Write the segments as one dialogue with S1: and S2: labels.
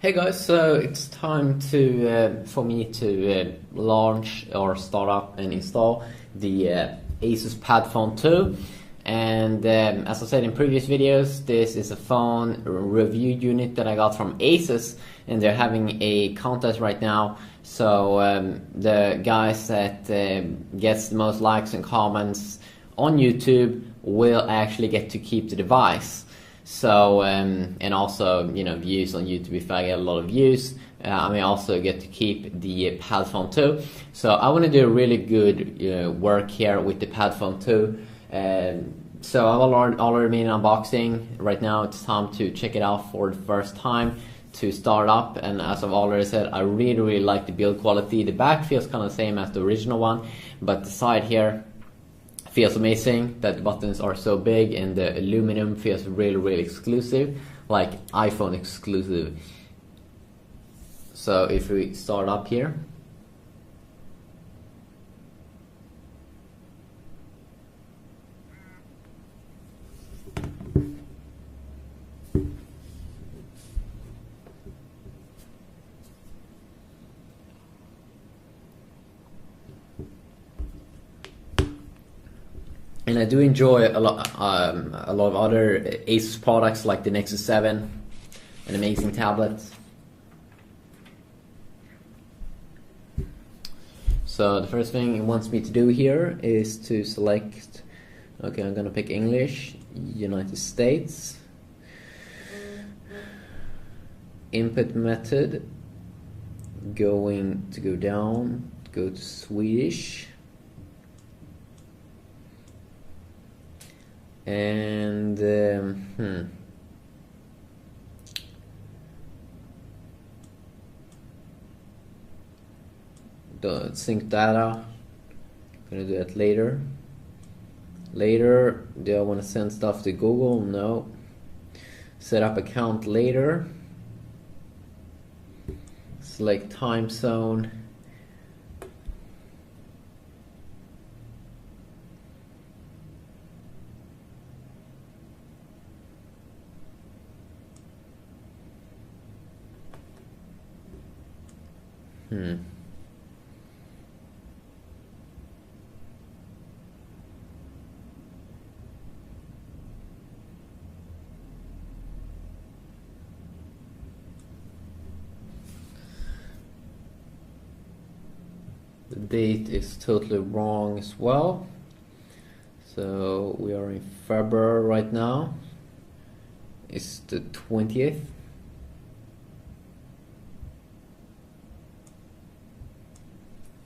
S1: Hey guys, so it's time to for me to launch or start up and install the ASUS PadFone 2. And as I said in previous videos, this is a phone review unit that I got from ASUS, and they're having a contest right now. So the guys that gets the most likes and comments on YouTube will actually get to keep the device. So and also, you know, views on YouTube. If I get a lot of views, I may also get to keep the PadFone 2. So I want to do a really good work here with the PadFone 2. So I've already made an unboxing. Right now it's time to check it out for the first time to start up. And as I've already said, I really like the build quality. The back feels kind of the same as the original one, but the side here feels amazing. That the buttons are so big and the aluminum feels really exclusive, like iPhone exclusive. So if we start up here, and I do enjoy a lot of other ASUS products like the Nexus 7, an amazing tablet. So the first thing it wants me to do here is to select, okay, I'm gonna pick English, United States, input method, going to go down, go to Swedish, and the sync data, gonna do that later. Do I want to send stuff to Google? No. Set up account later, select time zone, the date is totally wrong as well. So we are in February right now. It's the 20th.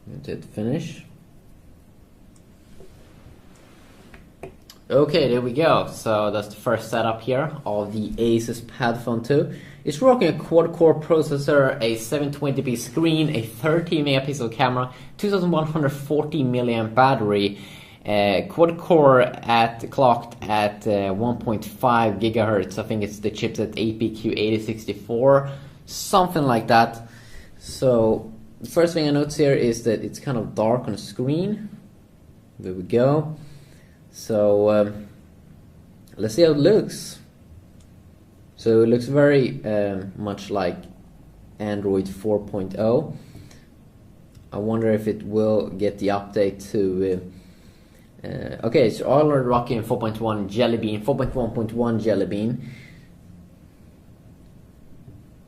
S1: And hit finish. Okay, there we go. So that's the first setup here of the ASUS PadFone 2. It's rocking a quad-core processor, a 720p screen, a 13 megapixel camera, 2140 milliamp battery, quad-core clocked at 1.5 gigahertz. I think it's the chipset APQ8064, something like that. So the first thing I notice here is that it's kind of dark on the screen. There we go. So let's see how it looks. So it looks very much like Android 4.0. I wonder if it will get the update to okay, it's already rocking 4.1 Jelly Bean, 4.1.1 Jelly Bean.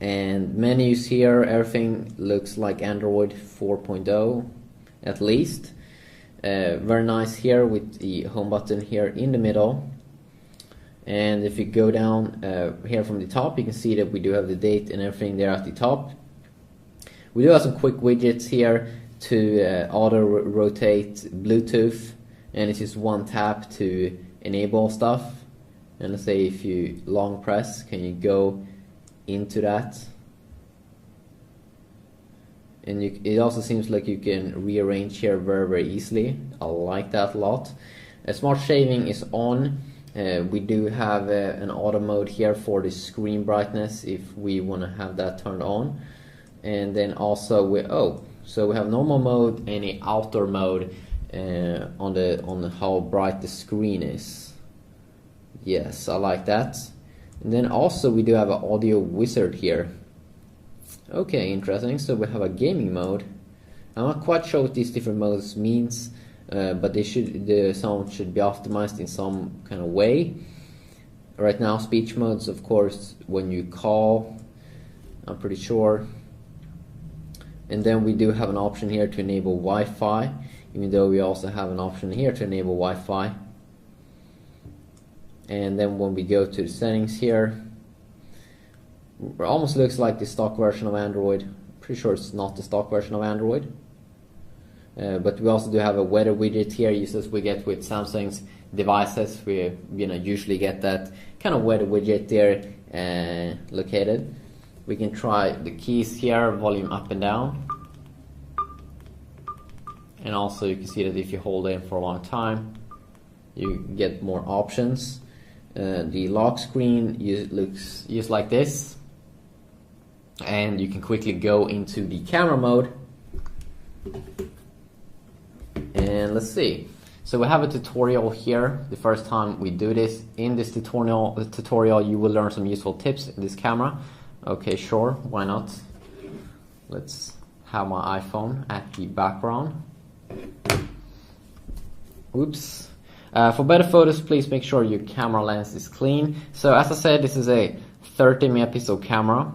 S1: And menus here, everything looks like Android 4.0 at least. Very nice here with the home button here in the middle. And if you go down here from the top, you can see that we do have the date and everything there at the top. We do have some quick widgets here to auto rotate Bluetooth, and it's just one tap to enable stuff. And let's say if you long press, can you go into that? And it also seems like you can rearrange here very easily. I like that a lot. Smart shaving is on. We do have an auto mode here for the screen brightness if we want to have that turned on. And then also so we have normal mode and an outdoor mode on how bright the screen is. Yes, I like that. And then also we do have an audio wizard here. Okay, interesting. So we have a gaming mode. I'm not quite sure what these different modes means, but the sound should be optimized in some kind of way. Right now, speech modes, of course, when you call, I'm pretty sure. And then we do have an option here to enable Wi-Fi, even though we also have an option here to enable Wi-Fi. And then when we go to the settings here, it almost looks like the stock version of Android. Pretty sure it's not the stock version of Android. But we also do have a weather widget here, just as we get with Samsung's devices. We usually get that kind of weather widget there located. We can try the keys here, volume up and down. And also you can see that if you hold in for a long time, you get more options. The lock screen looks just like this. And you can quickly go into the camera mode. And let's see. So we have a tutorial here. The first time we do this, in this tutorial you will learn some useful tips in this camera. Okay, sure, why not? Let's have my iPhone at the background. Oops. For better photos, please make sure your camera lens is clean. So as I said, this is a 30 megapixel camera.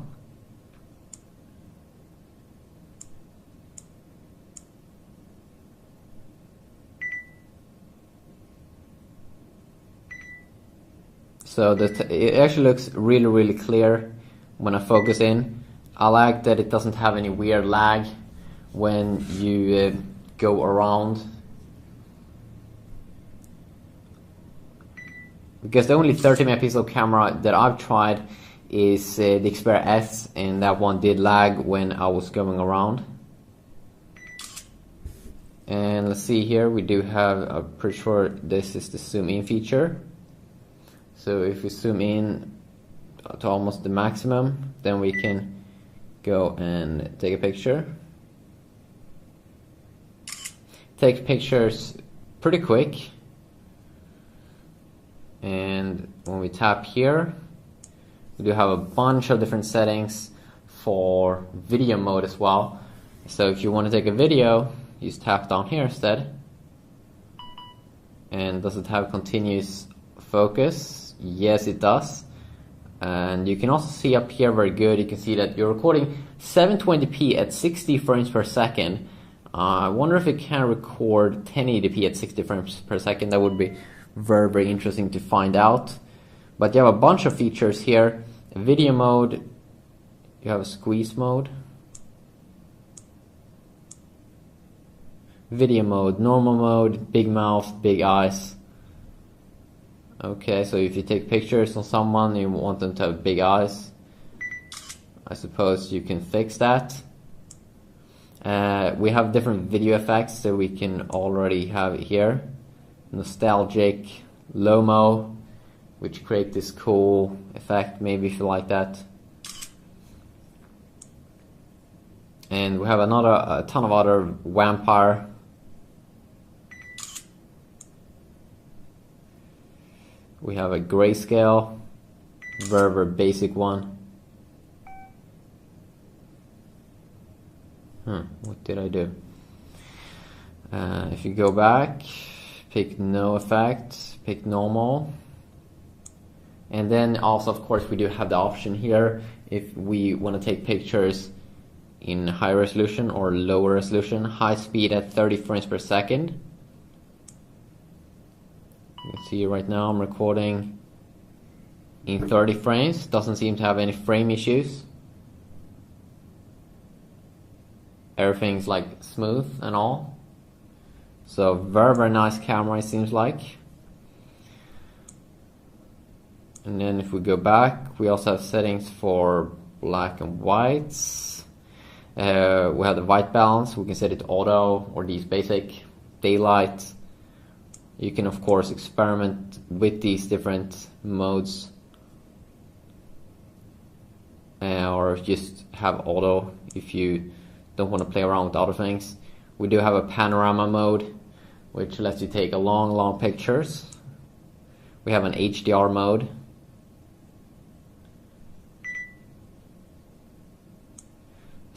S1: So it actually looks really clear when I focus in. I like that it doesn't have any weird lag when you go around. Because the only 30 megapixel camera that I've tried is the Xperia S, and that one did lag when I was going around. And let's see here, we do have, I'm pretty sure this is the zoom in feature. So if we zoom in to almost the maximum, then we can go and take a picture. Take pictures pretty quick. And when we tap here, we do have a bunch of different settings for video mode as well. So if you want to take a video, you just tap down here instead. And does it have continuous focus? Yes, it does. And you can also see up here very good, you can see that you're recording 720p at 60 frames per second. I wonder if it can record 1080p at 60 frames per second. That would be very interesting to find out. But you have a bunch of features here. Video mode, you have a squeeze mode. Video mode, normal mode, big mouth, big eyes. Okay, so if you take pictures of someone, you want them to have big eyes, I suppose you can fix that. We have different video effects that we can already have here. Nostalgic, low-mo, which create this cool effect, maybe if you like that. And we have a ton of other vampire. We have a grayscale, very basic one. What did I do? If you go back, pick no effect, pick normal. And then also, of course, we do have the option here if we want to take pictures in high resolution or lower resolution, high speed at 30 frames per second. You can see right now I'm recording in 30 frames, doesn't seem to have any frame issues. Everything's like smooth and all. So very nice camera, it seems like. And then if we go back, we also have settings for black and whites. We have the white balance, we can set it to auto or these basic daylight. You can of course experiment with these different modes, or just have auto if you don't want to play around with other things. We do have a panorama mode, which lets you take long pictures. We have an HDR mode.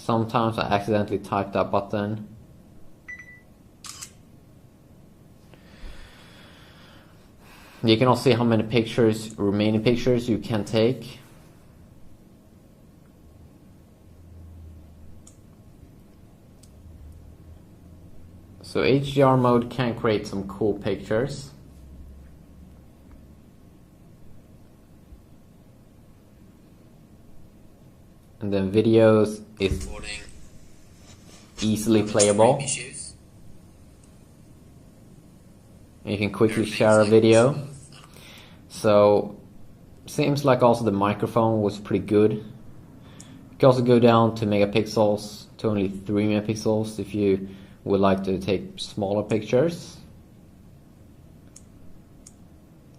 S1: Sometimes I accidentally type that button. You can also see how many pictures, remaining pictures you can take. So HDR mode can create some cool pictures. And then videos is easily playable. You can quickly share a video. So seems like also the microphone was pretty good. You can also go down to megapixels to only 3 megapixels if you would like to take smaller pictures.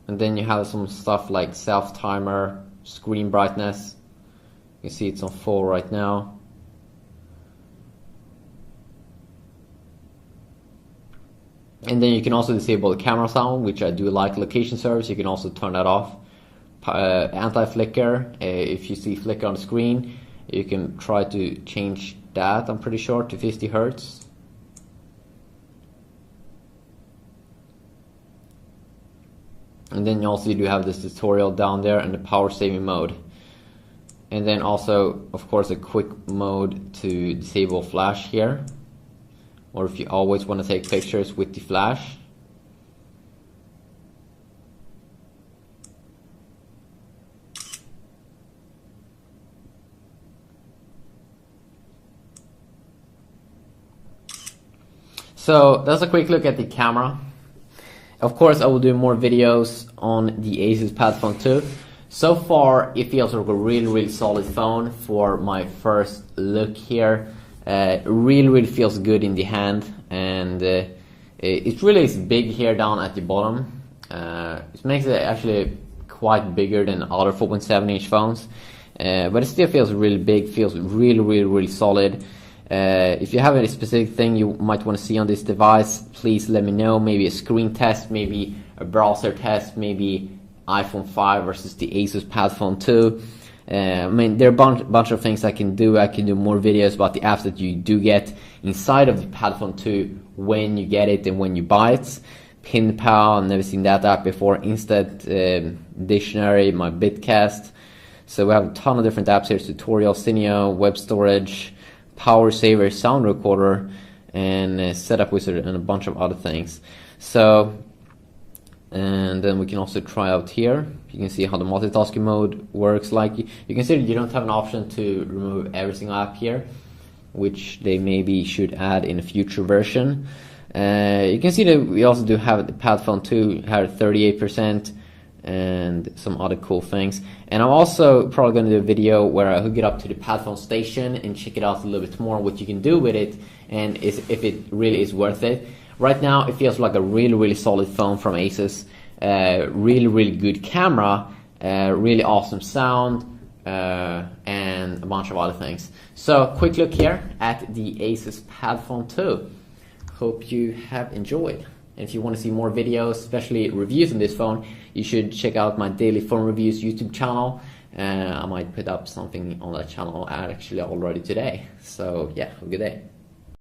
S1: And then you have some stuff like self-timer, screen brightness. You see it's on 4 right now. And then you can also disable the camera sound, which I do like. Location service, you can also turn that off. Anti-flicker, if you see flicker on the screen, you can try to change that, I'm pretty sure, to 50 Hertz. And then you also do have this tutorial down there and the power saving mode. And then also, of course, a quick mode to disable flash here. Or if you always want to take pictures with the flash. So that's a quick look at the camera. Of course, I will do more videos on the ASUS PadFone 2. So far, it feels like a really solid phone for my first look here. Really feels good in the hand, and it really is big here down at the bottom. It makes it actually quite bigger than other 4.7-inch phones, but it still feels really big, feels really solid. If you have any specific thing you might want to see on this device, please let me know. Maybe a screen test, maybe a browser test, maybe iPhone 5 versus the ASUS PadFone 2. I mean, there are a bunch of things I can do. I can do more videos about the apps that you do get inside of the PadFone 2 when you get it and when you buy it. PinPal, I've never seen that app before. Instant Dictionary, my Bitcast. So we have a ton of different apps here: Tutorial, Cineo, web storage, Power Saver, sound recorder, and Setup Wizard, and a bunch of other things. So, and then we can also try out here. You can see how the multitasking mode works. Like you can see that you don't have an option to remove every single app here, which they maybe should add in a future version. You can see that we also do have the PadFone 2 had 38% and some other cool things. And I'm also probably going to do a video where I hook it up to the PadFone station and check it out a little bit more, what you can do with it and if it really is worth it. Right now it feels like a really solid phone from ASUS. Really good camera, really awesome sound, and a bunch of other things. So quick look here at the ASUS PadFone 2. Hope you have enjoyed. And if you want to see more videos, especially reviews on this phone, you should check out my Daily Phone Reviews YouTube channel. I might put up something on that channel actually already today. So yeah, have a good day.